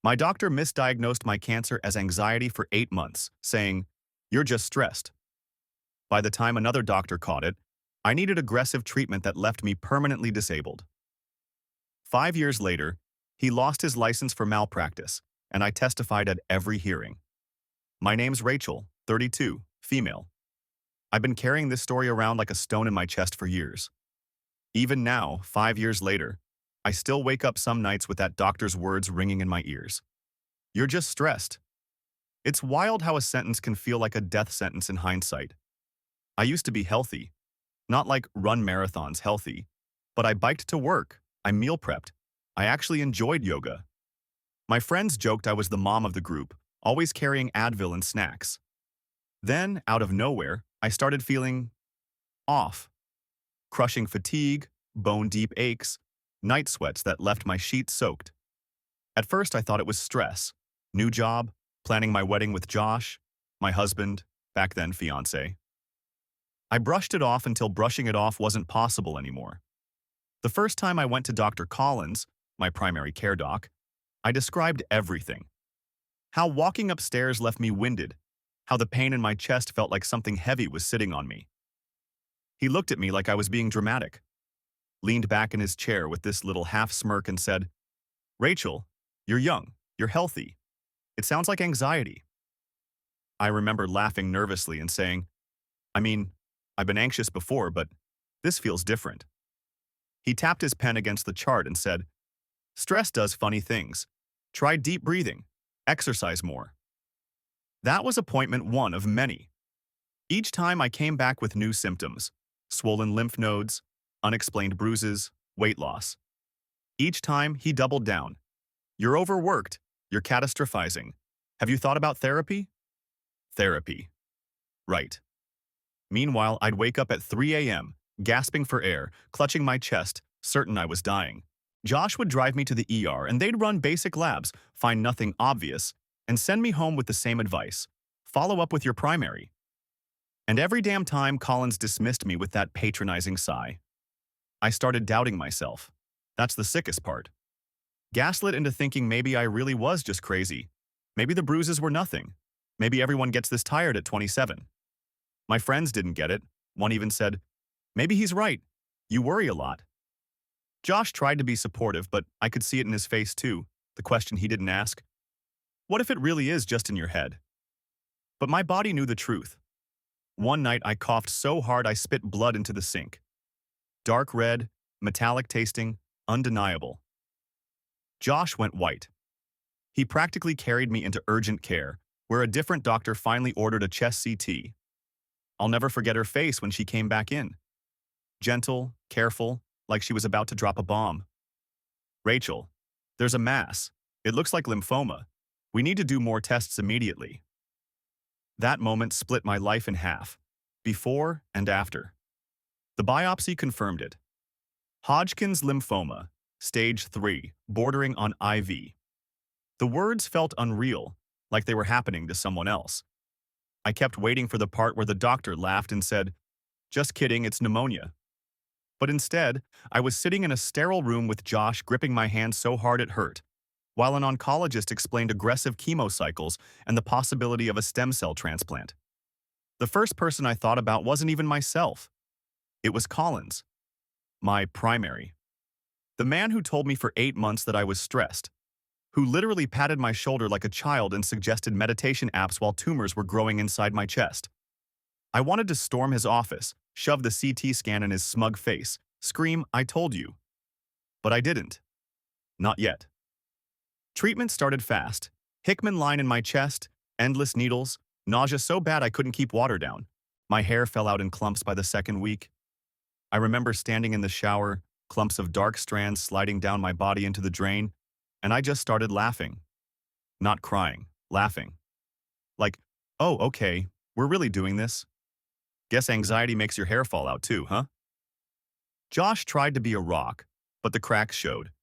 My doctor misdiagnosed my cancer as anxiety for 8 months, saying, "You're just stressed." By the time another doctor caught it, I needed aggressive treatment that left me permanently disabled. 5 years later, he lost his license for malpractice, and I testified at every hearing. My name's Rachel, 32, female. I've been carrying this story around like a stone in my chest for years. Even now, 5 years later, I still wake up some nights with that doctor's words ringing in my ears. You're just stressed. It's wild how a sentence can feel like a death sentence in hindsight. I used to be healthy. Not like run marathons healthy, but I biked to work, I meal prepped. I actually enjoyed yoga. My friends joked I was the mom of the group, always carrying Advil and snacks. Then, out of nowhere, I started feeling off. Crushing fatigue, bone-deep aches, night sweats that left my sheets soaked. At first I thought it was stress. New job, planning my wedding with Josh, my husband, back then fiancé. I brushed it off until brushing it off wasn't possible anymore. The first time I went to Dr. Collins, my primary care doc, I described everything. How walking upstairs left me winded, how the pain in my chest felt like something heavy was sitting on me. He looked at me like I was being dramatic, leaned back in his chair with this little half smirk and said, "Rachel, you're young, you're healthy. It sounds like anxiety." I remember laughing nervously and saying, "I mean, I've been anxious before, but this feels different." He tapped his pen against the chart and said, "Stress does funny things. Try deep breathing. Exercise more." That was appointment one of many. Each time I came back with new symptoms: swollen lymph nodes, unexplained bruises, weight loss. Each time he doubled down. "You're overworked. You're catastrophizing. Have you thought about therapy?" Therapy. Right. Meanwhile, I'd wake up at 3 a.m., gasping for air, clutching my chest, certain I was dying. Josh would drive me to the ER and they'd run basic labs, find nothing obvious, and send me home with the same advice: follow up with your primary. And every damn time Collins dismissed me with that patronizing sigh. I started doubting myself. That's the sickest part. Gaslit into thinking maybe I really was just crazy. Maybe the bruises were nothing. Maybe everyone gets this tired at 27. My friends didn't get it. One even said, "Maybe he's right. You worry a lot." Josh tried to be supportive, but I could see it in his face too, the question he didn't ask. What if it really is just in your head? But my body knew the truth. One night I coughed so hard I spit blood into the sink. Dark red, metallic tasting, undeniable. Josh went white. He practically carried me into urgent care, where a different doctor finally ordered a chest CT. I'll never forget her face when she came back in. Gentle, careful, like she was about to drop a bomb. "Rachel, there's a mass. It looks like lymphoma. We need to do more tests immediately." That moment split my life in half, before and after. The biopsy confirmed it. Hodgkin's lymphoma, stage 3, bordering on IV. The words felt unreal, like they were happening to someone else. I kept waiting for the part where the doctor laughed and said, "Just kidding, it's pneumonia." But instead, I was sitting in a sterile room with Josh gripping my hand so hard it hurt, while an oncologist explained aggressive chemo cycles and the possibility of a stem cell transplant. The first person I thought about wasn't even myself. It was Collins, my primary. The man who told me for 8 months that I was stressed, who literally patted my shoulder like a child and suggested meditation apps while tumors were growing inside my chest. I wanted to storm his office, shove the CT scan in his smug face, scream, "I told you." But I didn't. Not yet. Treatment started fast. Hickman line in my chest, endless needles, nausea so bad I couldn't keep water down. My hair fell out in clumps by the second week. I remember standing in the shower, clumps of dark strands sliding down my body into the drain, and I just started laughing. Not crying, laughing. Like, "Oh, okay, we're really doing this? Guess anxiety makes your hair fall out too, huh?" Josh tried to be a rock, but the cracks showed.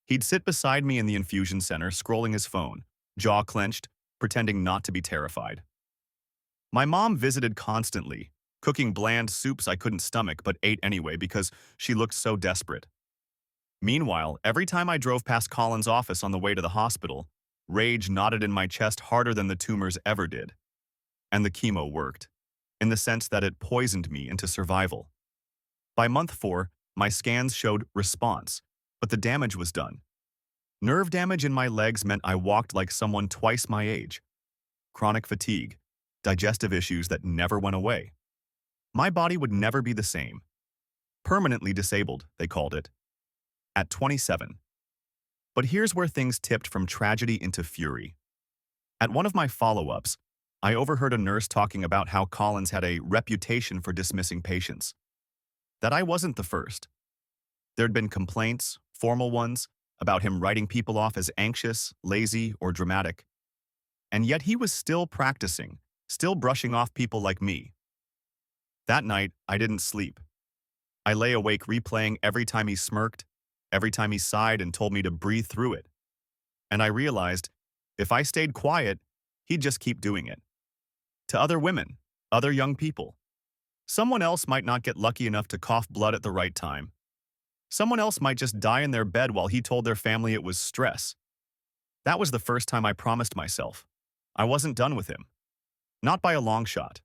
He'd sit beside me in the infusion center, scrolling his phone, jaw clenched, pretending not to be terrified. My mom visited constantly, cooking bland soups I couldn't stomach but ate anyway because she looked so desperate. Meanwhile, every time I drove past Colin's office on the way to the hospital, Rage knotted in my chest harder than the tumors ever did. And the chemo worked, in the sense that it poisoned me into survival. By month 4, my scans showed response, but the damage was done. Nerve damage in my legs meant I walked like someone twice my age. Chronic fatigue, digestive issues that never went away. My body would never be the same. Permanently disabled, they called it. At 27. But here's where things tipped from tragedy into fury. At one of my follow-ups, I overheard a nurse talking about how Collins had a reputation for dismissing patients. That I wasn't the first. There'd been complaints, formal ones, about him writing people off as anxious, lazy, or dramatic. And yet he was still practicing, still brushing off people like me. That night, I didn't sleep. I lay awake replaying every time he smirked, every time he sighed and told me to breathe through it. And I realized, if I stayed quiet, he'd just keep doing it. To other women, other young people. Someone else might not get lucky enough to cough blood at the right time. Someone else might just die in their bed while he told their family it was stress. That was the first time I promised myself. I wasn't done with him. Not by a long shot.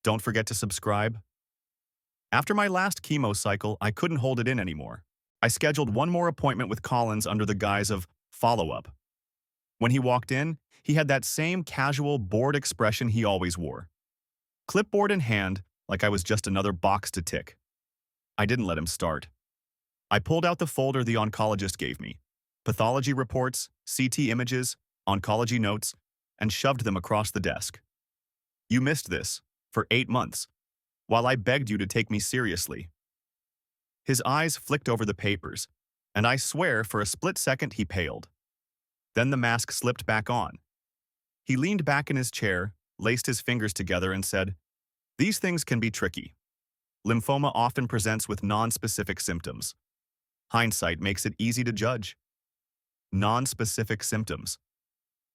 Don't forget to subscribe. After my last chemo cycle, I couldn't hold it in anymore. I scheduled one more appointment with Collins under the guise of follow-up. When he walked in, he had that same casual, bored expression he always wore. Clipboard in hand, like I was just another box to tick. I didn't let him start. I pulled out the folder the oncologist gave me, pathology reports, CT images, oncology notes, and shoved them across the desk. You missed this, for 8 months, while I begged you to take me seriously. His eyes flicked over the papers, and I swear for a split second he paled. Then the mask slipped back on. He leaned back in his chair, laced his fingers together and said, "These things can be tricky. Lymphoma often presents with non-specific symptoms. Hindsight makes it easy to judge." Non-specific symptoms.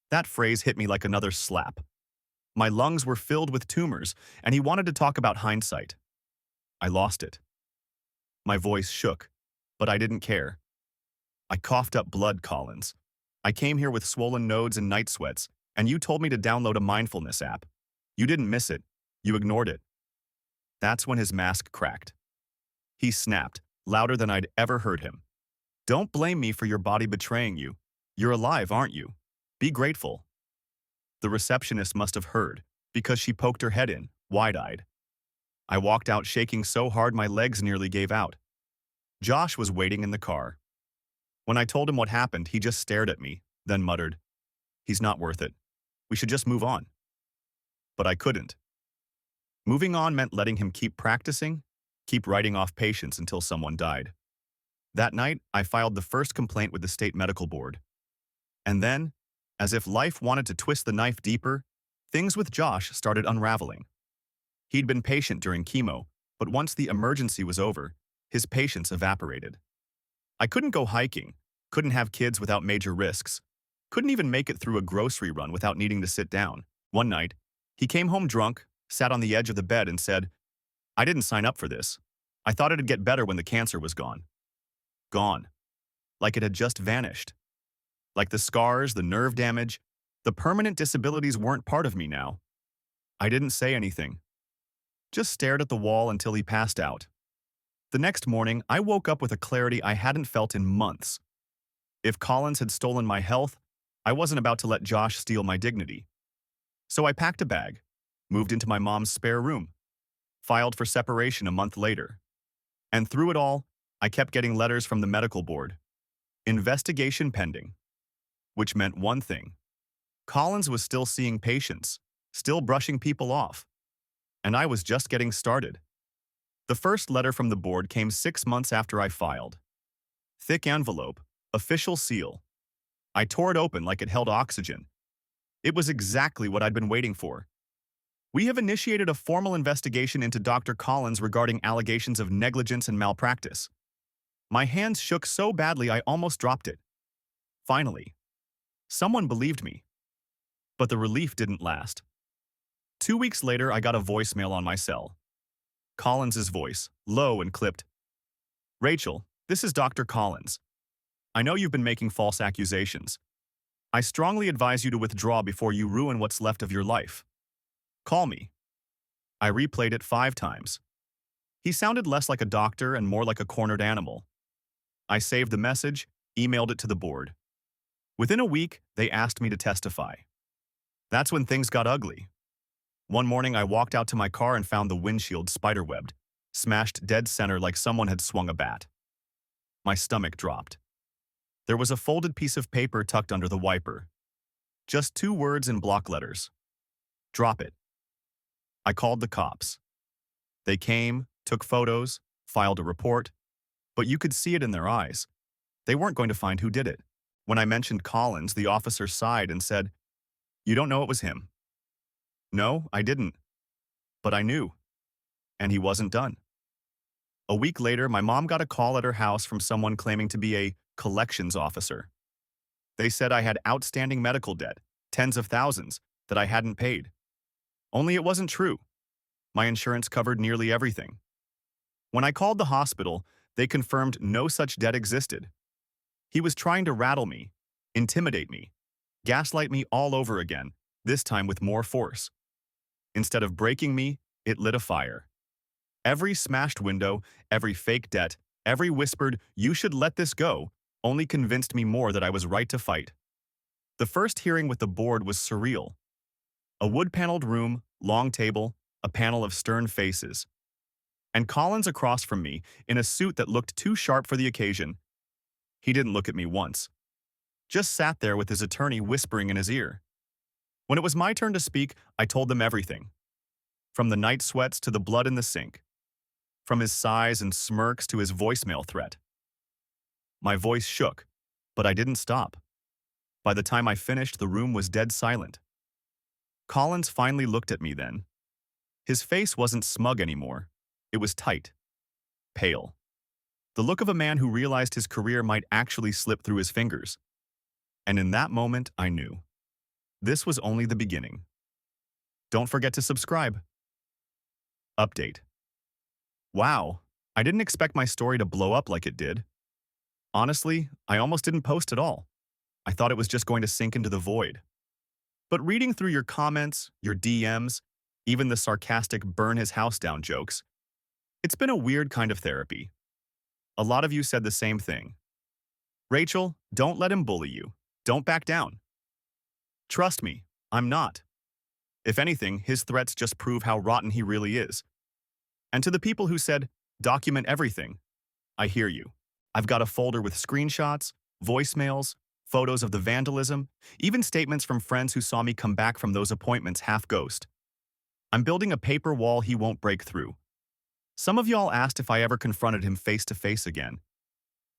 That phrase hit me like another slap. My lungs were filled with tumors, and he wanted to talk about hindsight. I lost it. My voice shook, but I didn't care. I coughed up blood, Collins. I came here with swollen nodes and night sweats, and you told me to download a mindfulness app. You didn't miss it. You ignored it. That's when his mask cracked. He snapped, louder than I'd ever heard him. "Don't blame me for your body betraying you. You're alive, aren't you? Be grateful." The receptionist must have heard, because she poked her head in, wide-eyed. I walked out shaking so hard my legs nearly gave out. Josh was waiting in the car. When I told him what happened, he just stared at me, then muttered, "He's not worth it. We should just move on." But I couldn't. Moving on meant letting him keep practicing, keep writing off patients until someone died. That night, I filed the first complaint with the state medical board. And then, as if life wanted to twist the knife deeper, things with Josh started unraveling. He'd been patient during chemo, but once the emergency was over, his patience evaporated. I couldn't go hiking, couldn't have kids without major risks, couldn't even make it through a grocery run without needing to sit down. One night, he came home drunk, sat on the edge of the bed and said, "I didn't sign up for this. I thought it'd get better when the cancer was gone." Gone. Like it had just vanished. Like the scars, the nerve damage, the permanent disabilities weren't part of me now. I didn't say anything. Just stared at the wall until he passed out. The next morning, I woke up with a clarity I hadn't felt in months. If Collins had stolen my health, I wasn't about to let Josh steal my dignity. So I packed a bag, moved into my mom's spare room, filed for separation a month later. And through it all, I kept getting letters from the medical board. Investigation pending. Which meant one thing. Collins was still seeing patients, still brushing people off. And I was just getting started. The first letter from the board came 6 months after I filed. Thick envelope, official seal. I tore it open like it held oxygen. It was exactly what I'd been waiting for. "We have initiated a formal investigation into Dr. Collins regarding allegations of negligence and malpractice." My hands shook so badly I almost dropped it. Finally. Someone believed me. But the relief didn't last. 2 weeks later, I got a voicemail on my cell. Collins's voice, low and clipped. "Rachel, this is Dr. Collins. I know you've been making false accusations. I strongly advise you to withdraw before you ruin what's left of your life. Call me. I replayed it 5 times. He sounded less like a doctor and more like a cornered animal. I saved the message, emailed it to the board. Within a week, they asked me to testify. That's when things got ugly. One morning, I walked out to my car and found the windshield spiderwebbed, smashed dead center like someone had swung a bat. My stomach dropped. There was a folded piece of paper tucked under the wiper. Just 2 words in block letters. Drop it. I called the cops. They came, took photos, filed a report, but you could see it in their eyes. They weren't going to find who did it. When I mentioned Collins, the officer sighed and said, "You don't know it was him." No, I didn't. But I knew. And he wasn't done. A week later, my mom got a call at her house from someone claiming to be a collections officer. They said I had outstanding medical debt, tens of thousands, that I hadn't paid. Only it wasn't true. My insurance covered nearly everything. When I called the hospital, they confirmed no such debt existed. He was trying to rattle me, intimidate me, gaslight me all over again, this time with more force. Instead of breaking me, it lit a fire. Every smashed window, every fake debt, every whispered, "You should let this go," only convinced me more that I was right to fight. The first hearing with the board was surreal. A wood-paneled room, long table, a panel of stern faces. And Collins across from me, in a suit that looked too sharp for the occasion. He didn't look at me once. Just sat there with his attorney whispering in his ear. When it was my turn to speak, I told them everything. From the night sweats to the blood in the sink. From his sighs and smirks to his voicemail threat. My voice shook, but I didn't stop. By the time I finished, the room was dead silent. Collins finally looked at me then. His face wasn't smug anymore. It was tight. Pale. The look of a man who realized his career might actually slip through his fingers. And in that moment, I knew. This was only the beginning. Don't forget to subscribe. Update. Wow, I didn't expect my story to blow up like it did. Honestly, I almost didn't post at all. I thought it was just going to sink into the void. But reading through your comments, your DMs, even the sarcastic burn his house down jokes, it's been a weird kind of therapy. A lot of you said the same thing. Rachel, don't let him bully you. Don't back down. Trust me, I'm not. If anything, his threats just prove how rotten he really is. And to the people who said, document everything, I hear you. I've got a folder with screenshots, voicemails, photos of the vandalism, even statements from friends who saw me come back from those appointments half ghost. I'm building a paper wall he won't break through. Some of y'all asked if I ever confronted him face to face again.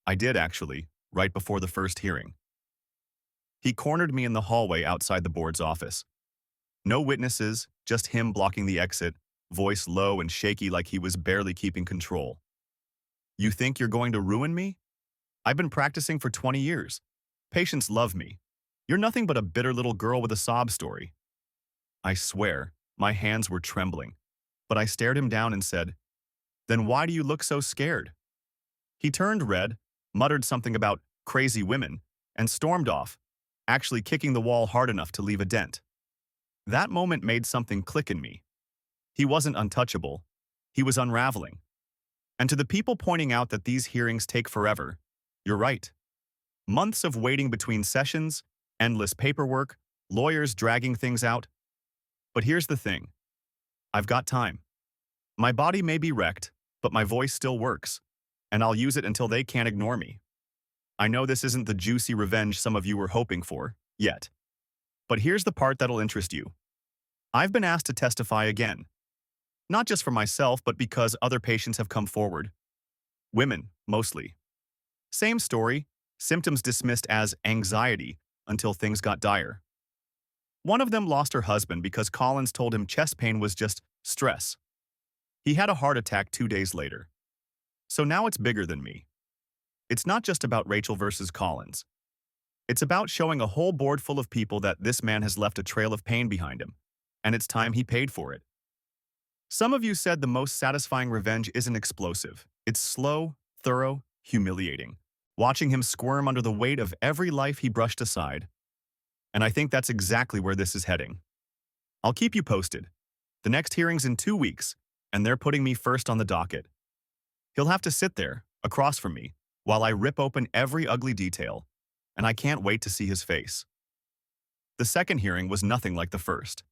I did, actually, right before the first hearing. He cornered me in the hallway outside the board's office. No witnesses, just him blocking the exit, voice low and shaky like he was barely keeping control. You think you're going to ruin me? I've been practicing for 20 years. Patients love me. You're nothing but a bitter little girl with a sob story. I swear, my hands were trembling, but I stared him down and said, "Then why do you look so scared?" He turned red, muttered something about crazy women, and stormed off, actually kicking the wall hard enough to leave a dent. That moment made something click in me. He wasn't untouchable. He was unraveling. And to the people pointing out that these hearings take forever, you're right. Months of waiting between sessions, endless paperwork, lawyers dragging things out. But here's the thing. I've got time. My body may be wrecked, but my voice still works, and I'll use it until they can't ignore me. I know this isn't the juicy revenge some of you were hoping for, yet. But here's the part that'll interest you. I've been asked to testify again. Not just for myself, but because other patients have come forward. Women, mostly. Same story, symptoms dismissed as anxiety until things got dire. One of them lost her husband because Collins told him chest pain was just stress. He had a heart attack 2 days later. So now it's bigger than me. It's not just about Rachel versus Collins. It's about showing a whole board full of people that this man has left a trail of pain behind him, and it's time he paid for it. Some of you said the most satisfying revenge isn't explosive. It's slow, thorough, humiliating. Watching him squirm under the weight of every life he brushed aside. And I think that's exactly where this is heading. I'll keep you posted. The next hearing's in 2 weeks, and they're putting me first on the docket. He'll have to sit there, across from me, while I rip open every ugly detail, and I can't wait to see his face. The second hearing was nothing like the first.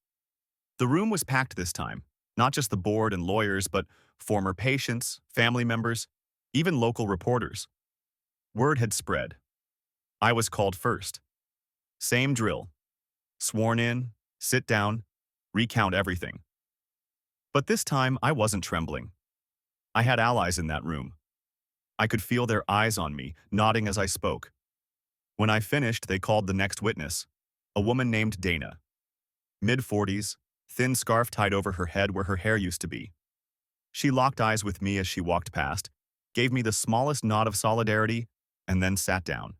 The room was packed this time, not just the board and lawyers, but former patients, family members, even local reporters. Word had spread. I was called first. Same drill. Sworn in, sit down, recount everything. But this time, I wasn't trembling. I had allies in that room. I could feel their eyes on me, nodding as I spoke. When I finished, they called the next witness, a woman named Dana. Mid-40s, thin scarf tied over her head where her hair used to be. She locked eyes with me as she walked past, gave me the smallest nod of solidarity, and then sat down.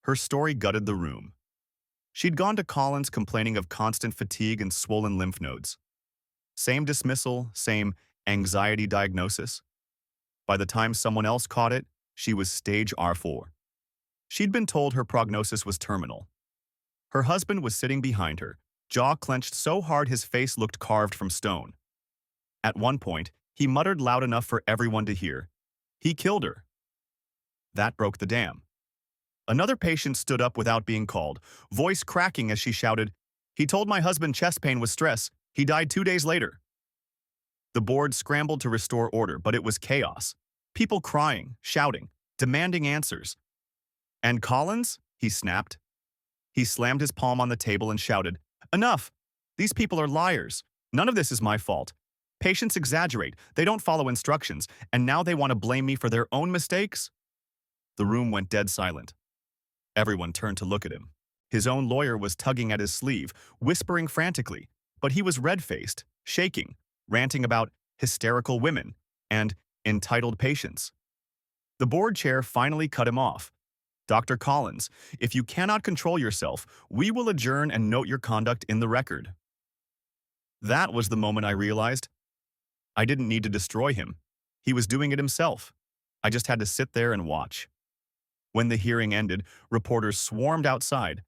Her story gutted the room. She'd gone to Collins complaining of constant fatigue and swollen lymph nodes. Same dismissal, same anxiety diagnosis. By the time someone else caught it, she was stage R4. She'd been told her prognosis was terminal. Her husband was sitting behind her, jaw clenched so hard his face looked carved from stone. At one point, he muttered loud enough for everyone to hear, "He killed her." That broke the dam. Another patient stood up without being called, voice cracking as she shouted, "He told my husband chest pain was stress. He died 2 days later." The board scrambled to restore order, but it was chaos. People crying, shouting, demanding answers. "And Collins?" he snapped. He slammed his palm on the table and shouted, "Enough! These people are liars. None of this is my fault. Patients exaggerate, they don't follow instructions, and now they want to blame me for their own mistakes?" The room went dead silent. Everyone turned to look at him. His own lawyer was tugging at his sleeve, whispering frantically, but he was red-faced, shaking, ranting about hysterical women and entitled patients. The board chair finally cut him off. "Dr. Collins, if you cannot control yourself, we will adjourn and note your conduct in the record." That was the moment I realized I didn't need to destroy him. He was doing it himself. I just had to sit there and watch. When the hearing ended, reporters swarmed outside.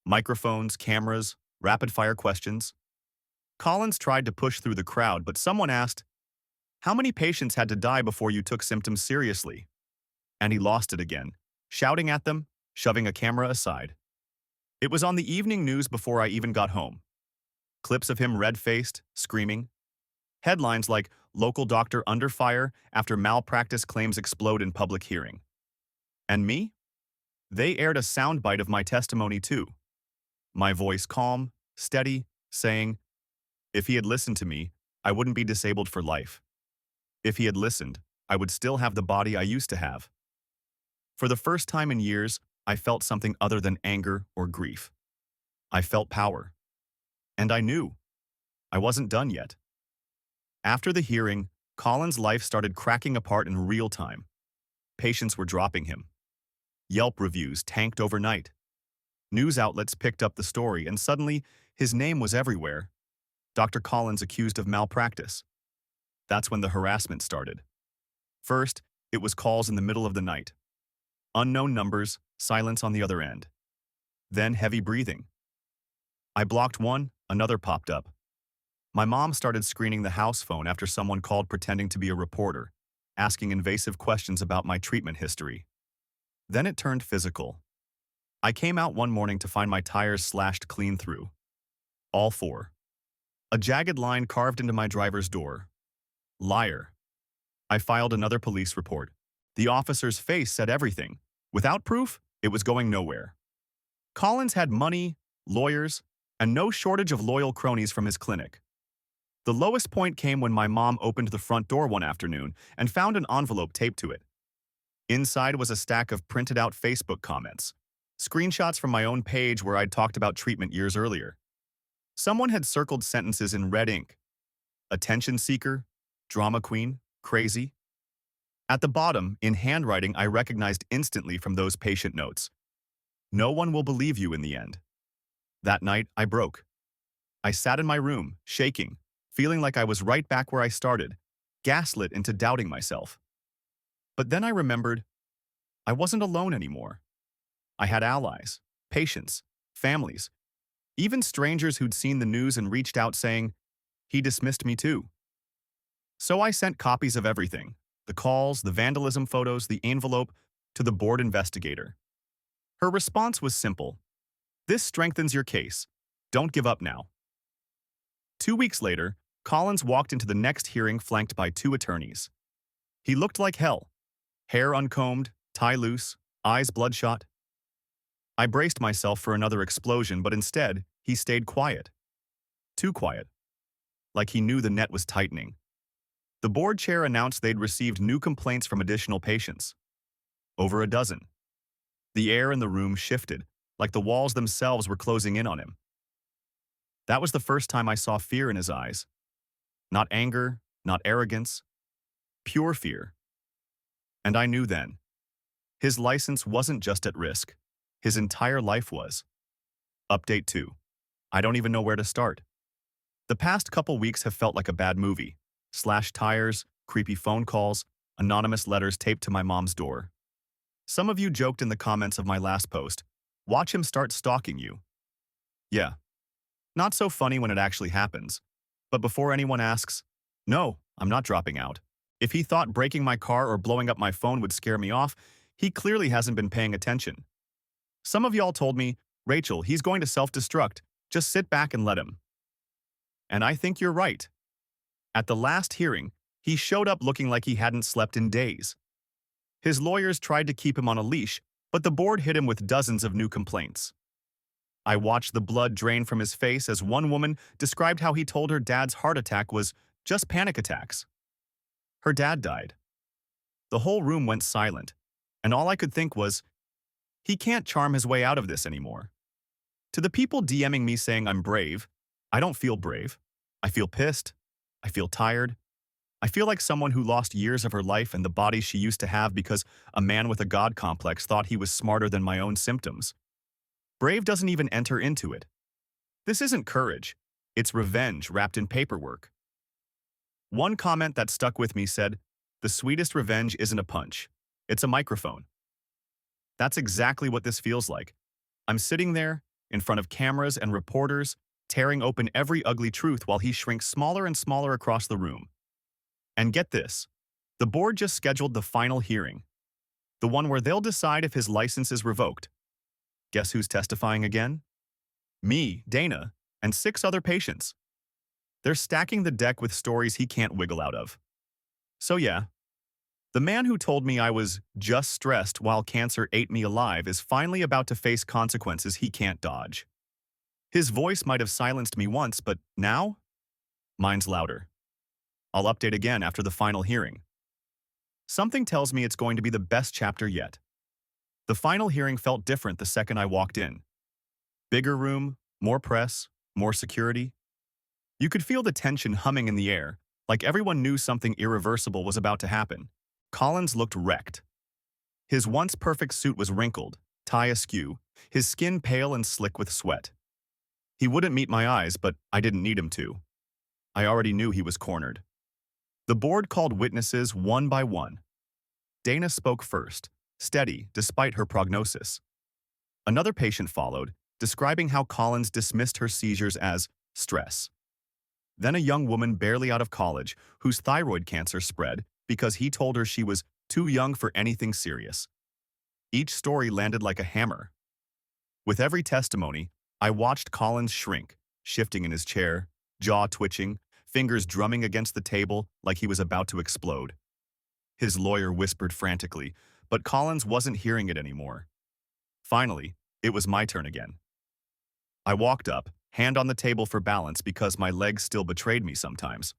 Microphones, cameras, rapid-fire questions. Collins tried to push through the crowd, but someone asked, "How many patients had to die before you took symptoms seriously?" And he lost it again, shouting at them, shoving a camera aside. It was on the evening news before I even got home. Clips of him red-faced, screaming. Headlines like, "Local doctor under fire after malpractice claims explode in public hearing." And me? They aired a soundbite of my testimony too. My voice calm, steady, saying, "If he had listened to me, I wouldn't be disabled for life. If he had listened, I would still have the body I used to have." For the first time in years, I felt something other than anger or grief. I felt power. And I knew I wasn't done yet. After the hearing, Colin's life started cracking apart in real time. Patients were dropping him. Yelp reviews tanked overnight. News outlets picked up the story, and suddenly, his name was everywhere. Dr. Collins accused of malpractice. That's when the harassment started. First, it was calls in the middle of the night. Unknown numbers, silence on the other end. Then heavy breathing. I blocked one, another popped up. My mom started screening the house phone after someone called pretending to be a reporter, asking invasive questions about my treatment history. Then it turned physical. I came out one morning to find my tires slashed clean through. All four. A jagged line carved into my driver's door. Liar. I filed another police report. The officer's face said everything. Without proof, it was going nowhere. Collins had money, lawyers, and no shortage of loyal cronies from his clinic. The lowest point came when my mom opened the front door one afternoon and found an envelope taped to it. Inside was a stack of printed-out Facebook comments, screenshots from my own page where I'd talked about treatment years earlier. Someone had circled sentences in red ink. Attention seeker, drama queen, crazy. At the bottom, in handwriting I recognized instantly from those patient notes. No one will believe you in the end. That night, I broke. I sat in my room, shaking, feeling like I was right back where I started, gaslit into doubting myself. But then I remembered I wasn't alone anymore. I had allies, patients, families, even strangers who'd seen the news and reached out saying, he dismissed me too. So I sent copies of everything, the calls, the vandalism photos, the envelope, to the board investigator. Her response was simple. This strengthens your case. Don't give up now. 2 weeks later, Collins walked into the next hearing flanked by 2 attorneys. He looked like hell. Hair uncombed, tie loose, eyes bloodshot. I braced myself for another explosion, but instead, he stayed quiet. Too quiet. Like he knew the net was tightening. The board chair announced they'd received new complaints from additional patients. Over a dozen. The air in the room shifted, like the walls themselves were closing in on him. That was the first time I saw fear in his eyes. Not anger, not arrogance. Pure fear. And I knew then. His license wasn't just at risk. His entire life was. Update 2. I don't even know where to start. The past couple weeks have felt like a bad movie. Slashed tires, creepy phone calls, anonymous letters taped to my mom's door. Some of you joked in the comments of my last post, watch him start stalking you. Yeah. Not so funny when it actually happens. But before anyone asks, no, I'm not dropping out. If he thought breaking my car or blowing up my phone would scare me off, he clearly hasn't been paying attention. Some of y'all told me, Rachel, he's going to self-destruct. Just sit back and let him. And I think you're right. At the last hearing, he showed up looking like he hadn't slept in days. His lawyers tried to keep him on a leash, but the board hit him with dozens of new complaints. I watched the blood drain from his face as one woman described how he told her dad's heart attack was just panic attacks. Her dad died. The whole room went silent, and all I could think was, he can't charm his way out of this anymore. To the people DMing me saying I'm brave, I don't feel brave. I feel pissed. I feel tired. I feel like someone who lost years of her life and the body she used to have because a man with a god complex thought he was smarter than my own symptoms. Brave doesn't even enter into it. This isn't courage. It's revenge wrapped in paperwork. One comment that stuck with me said, the sweetest revenge isn't a punch. It's a microphone. That's exactly what this feels like. I'm sitting there, in front of cameras and reporters, tearing open every ugly truth while he shrinks smaller and smaller across the room. And get this, the board just scheduled the final hearing, the one where they'll decide if his license is revoked. Guess who's testifying again? Me, Dana, and 6 other patients. They're stacking the deck with stories he can't wiggle out of. So yeah, the man who told me I was just stressed while cancer ate me alive is finally about to face consequences he can't dodge. His voice might have silenced me once, but now? Mine's louder. I'll update again after the final hearing. Something tells me it's going to be the best chapter yet. The final hearing felt different the second I walked in. Bigger room, more press, more security. You could feel the tension humming in the air, like everyone knew something irreversible was about to happen. Collins looked wrecked. His once perfect suit was wrinkled, tie askew, his skin pale and slick with sweat. He wouldn't meet my eyes, but I didn't need him to. I already knew he was cornered. The board called witnesses one by one. Dana spoke first, steady despite her prognosis. Another patient followed, describing how Collins dismissed her seizures as stress. Then a young woman barely out of college whose thyroid cancer spread because he told her she was too young for anything serious. Each story landed like a hammer. With every testimony, I watched Collins shrink, shifting in his chair, jaw twitching, fingers drumming against the table like he was about to explode. His lawyer whispered frantically, but Collins wasn't hearing it anymore. Finally, it was my turn again. I walked up, hand on the table for balance because my legs still betrayed me sometimes.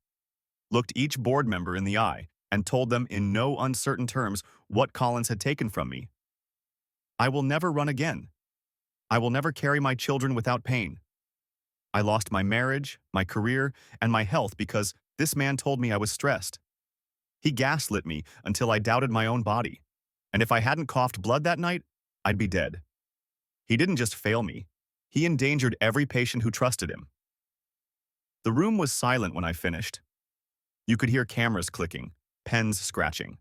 Looked each board member in the eye and told them in no uncertain terms what Collins had taken from me. I will never run again. I will never carry my children without pain. I lost my marriage, my career, and my health because this man told me I was stressed. He gaslit me until I doubted my own body. And if I hadn't coughed blood that night, I'd be dead. He didn't just fail me. He endangered every patient who trusted him. The room was silent when I finished. You could hear cameras clicking, pens scratching.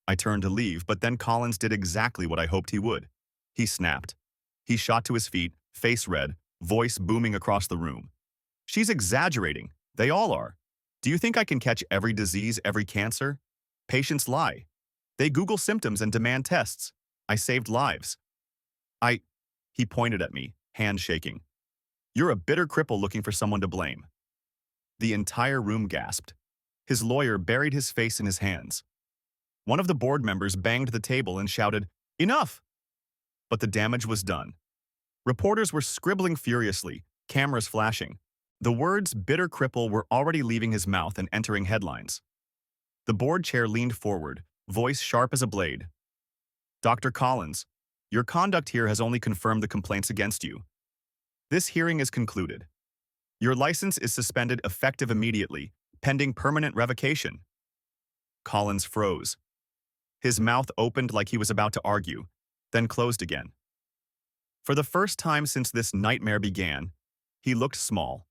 I turned to leave, but then Collins did exactly what I hoped he would. He snapped. He shot to his feet, face red, voice booming across the room. She's exaggerating. They all are. Do you think I can catch every disease, every cancer? Patients lie. They Google symptoms and demand tests. I saved lives. I... He pointed at me, hand shaking. You're a bitter cripple looking for someone to blame. The entire room gasped. His lawyer buried his face in his hands. One of the board members banged the table and shouted, "Enough!" But the damage was done. Reporters were scribbling furiously, cameras flashing. The words bitter cripple were already leaving his mouth and entering headlines. The board chair leaned forward, voice sharp as a blade. Dr. Collins, your conduct here has only confirmed the complaints against you. This hearing is concluded. Your license is suspended effective immediately, pending permanent revocation. Collins froze. His mouth opened like he was about to argue, then closed again. For the first time since this nightmare began, he looked small.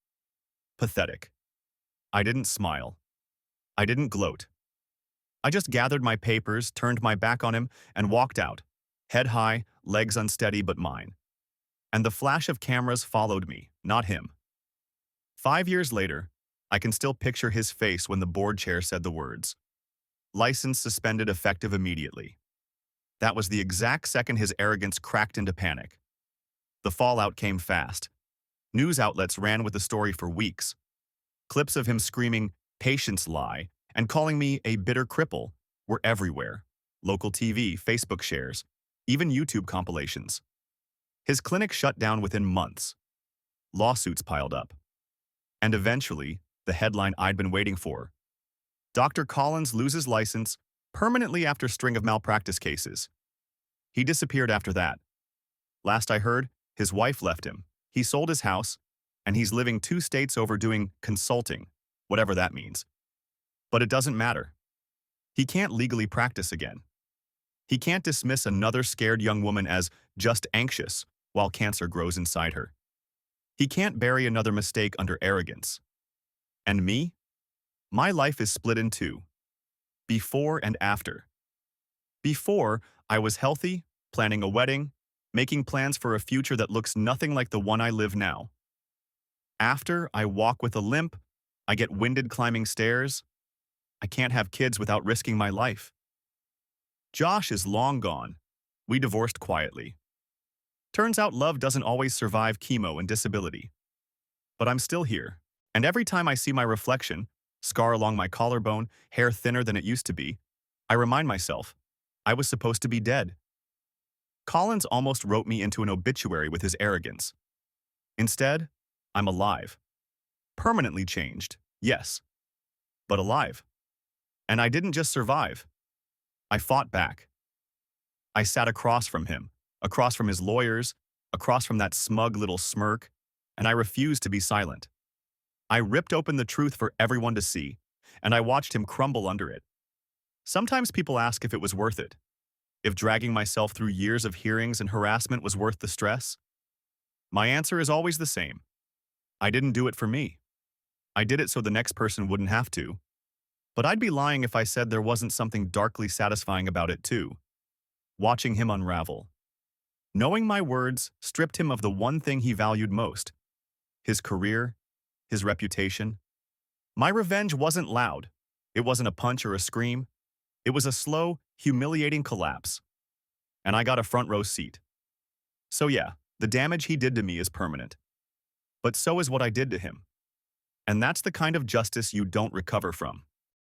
Pathetic. I didn't smile. I didn't gloat. I just gathered my papers, turned my back on him, and walked out, head high, legs unsteady but mine. And the flash of cameras followed me, not him. 5 years later, I can still picture his face when the board chair said the words. License suspended effective immediately. That was the exact second his arrogance cracked into panic. The fallout came fast. News outlets ran with the story for weeks. Clips of him screaming, "Patients lie," and calling me a bitter cripple were everywhere. Local TV, Facebook shares, even YouTube compilations. His clinic shut down within months. Lawsuits piled up. And eventually, the headline I'd been waiting for. Dr. Collins loses license permanently after string of malpractice cases. He disappeared after that. Last I heard, his wife left him. He sold his house, and he's living 2 states over doing consulting, whatever that means. But it doesn't matter. He can't legally practice again. He can't dismiss another scared young woman as just anxious while cancer grows inside her. He can't bury another mistake under arrogance. And me? My life is split in two. Before and after. Before, I was healthy, planning a wedding, making plans for a future that looks nothing like the one I live now. After, I walk with a limp, I get winded climbing stairs. I can't have kids without risking my life. Josh is long gone. We divorced quietly. Turns out love doesn't always survive chemo and disability. But I'm still here, and every time I see my reflection, scar along my collarbone, hair thinner than it used to be, I remind myself, I was supposed to be dead. Collins almost wrote me into an obituary with his arrogance. Instead, I'm alive. Permanently changed, yes, but alive. And I didn't just survive. I fought back. I sat across from him, across from his lawyers, across from that smug little smirk, and I refused to be silent. I ripped open the truth for everyone to see, and I watched him crumble under it. Sometimes people ask if it was worth it, if dragging myself through years of hearings and harassment was worth the stress. My answer is always the same. I didn't do it for me. I did it so the next person wouldn't have to. But I'd be lying if I said there wasn't something darkly satisfying about it too. Watching him unravel. Knowing my words stripped him of the one thing he valued most. His career, his reputation. My revenge wasn't loud. It wasn't a punch or a scream. It was a slow, humiliating collapse. And I got a front row seat. So yeah, the damage he did to me is permanent. But so is what I did to him. And that's the kind of justice you don't recover from.